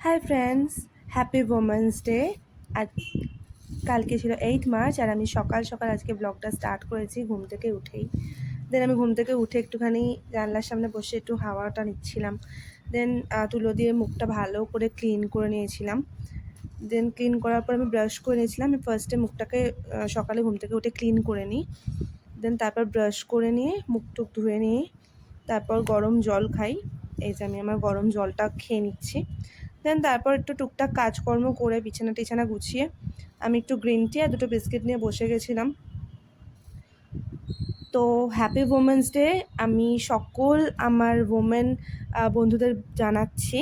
High friends, happy women's day. আর কালকে ছিল 8 মার্চ আর আমি সকাল সকাল আজকে ব্লগটা স্টার্ট করেছি ঘুম থেকে উঠেই। দেন আমি ঘুম থেকে উঠে একটুখানি জানলার সামনে বসে একটু হাওয়াটা নিচ্ছিলাম। দেন তুলো দিয়ে মুখটা ভালো করে ক্লিন করে নিয়েছিলাম। দেন ক্লিন করার পর আমি ব্রাশ করে নিয়েছিলাম। আমি ফার্স্টে মুখটাকে সকালে ঘুম থেকে উঠে ক্লিন করে নিই। দেন তারপর ব্রাশ করে নিয়ে মুখ টুক ধুয়ে নিয়ে তারপর গরম জল খাই। এই যে আমি আমার গরম জলটা খেয়ে নিচ্ছি। দেন তারপর একটু টুকটাক কাজকর্ম করে বিছানা টিছানা গুছিয়ে আমি একটু গ্রিন টি আর দুটো বিস্কিট নিয়ে বসে গেছিলাম। তো হ্যাপি ওমেন্স ডে আমি সকল আমার ওমেন বন্ধুদের জানাচ্ছি।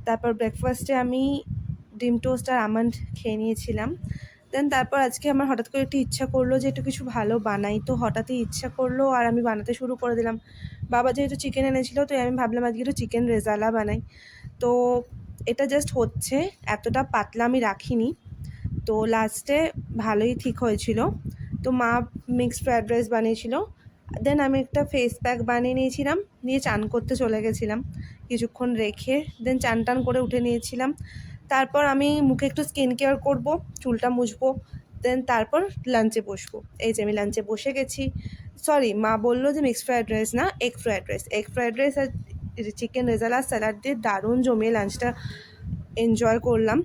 তারপর ব্রেকফাস্টে আমি ডিম টোস্ট আর আমন্ড খেয়ে নিয়েছিলাম। দেন তারপর আজকে আমার হঠাৎ করে একটু ইচ্ছা করলো যে একটু কিছু ভালো বানাই, তো হঠাৎই ইচ্ছা করলো আর আমি বানাতে শুরু করে দিলাম। বাবা যেহেতু চিকেন এনেছিল তো আমি ভাবলাম আজকে একটু চিকেন রেজালা বানাই। তো এটা জাস্ট হচ্ছে, এতটা পাতলা আমি রাখিনি, তো লাস্টে ভালোই ঠিক হয়েছিল। তো মা মিক্সড ফ্রায়েড রাইস বানিয়েছিল। দেন আমি একটা ফেস প্যাক বানিয়ে নিয়েছিলাম, নিয়ে চান করতে চলে গেছিলাম কিছুক্ষণ রেখে। দেন চান টান করে উঠে নিয়েছিলাম। তারপর আমি মুখে একটু স্কিন কেয়ার করবো, চুলটা মুছবো, দেন তারপর লাঞ্চে বসবো। এই যে আমি লাঞ্চে বসে গেছি। সরি, মা বললো যে মিক্সড ফ্রায়েড রাইস না, egg fried rice. Egg fried rice আর চিকেন রেজালা স্যালাড দিয়ে দারুণ জমিয়ে লাঞ্চটা এনজয় করলাম।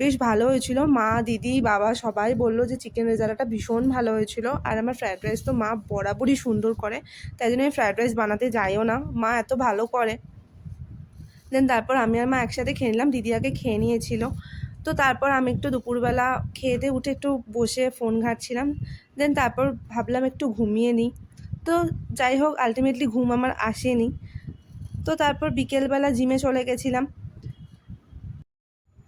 বেশ ভালো হয়েছিল। মা, দিদি, বাবা সবাই বললো যে চিকেন রেজালাটা ভীষণ ভালো হয়েছিল। আর আমার ফ্রায়েড রাইস তো মা বরাবরই সুন্দর করে, তাই জন্য আমি ফ্রায়েড রাইস বানাতে যাইও না, মা এত ভালো করে। দেন তারপর আমি আর মা একসাথে খেয়ে নিলাম, দিদি আগে খেয়ে নিয়েছিল। তো তারপর আমি একটু দুপুরবেলা খেয়ে দিয়ে উঠে একটু বসে ফোন ঘাঁটছিলাম। দেন তারপর ভাবলাম একটু ঘুমিয়ে নিই। তো যাই হোক, আলটিমেটলি ঘুম আমার আসেনি। তো তারপর বিকেলবেলা জিমে চলে গেছিলাম।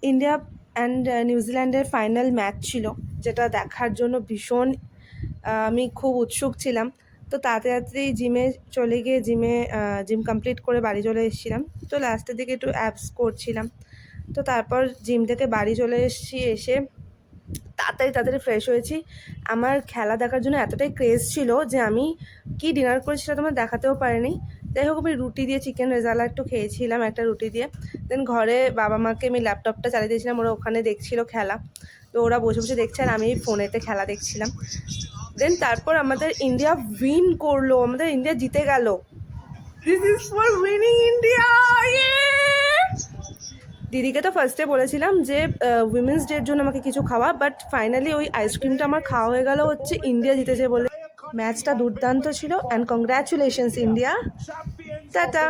ইন্ডিয়া অ্যান্ড নিউজিল্যান্ডের ফাইনাল ম্যাচ ছিল, যেটা দেখার জন্য ভীষণ আমি খুব উৎসুক ছিলাম। তো তাড়াতাড়ি জিমে চলে গিয়ে জিম কমপ্লিট করে বাড়ি চলে এসেছিলাম। তো লাস্টের দিকে একটু অ্যাবস করছিলাম। তো তারপর জিম থেকে বাড়ি চলে এসেছি, এসে তাড়াতাড়ি ফ্রেশ হয়েছি। আমার খেলা দেখার জন্য এতটাই ক্রেজ ছিল যে আমি কি ডিনার করেছিলাম তোমার দেখাতেও পারিনি। যাই হোক, আমি রুটি দিয়ে চিকেন রেজালা একটু খেয়েছিলাম, একটা রুটি দিয়ে। দেন ঘরে বাবা মাকে আমি ল্যাপটপটা চালিয়ে দিয়েছিলাম, ওরা ওখানে দেখছিল খেলা। তো ওরা বসে বসে দেখছে আর আমি ফোনেতে খেলা দেখছিলাম। দেন তারপর আমাদের ইন্ডিয়া উইন করলো, আমাদের ইন্ডিয়া জিতে গেল। This is for winning India. দিদিকে তো ফার্স্টে বলেছিলাম যে উইমেন্স ডের জন্য আমাকে কিছু খাওয়া, বাট ফাইনালি ওই আইসক্রিমটা আমার খাওয়া হয়ে গেল হচ্ছে ইন্ডিয়া জিতেছে বলে। ম্যাচটা দুর্দান্ত ছিল অ্যান্ড কংগ্র্যাচুলেশনস ইন্ডিয়া। টাটা।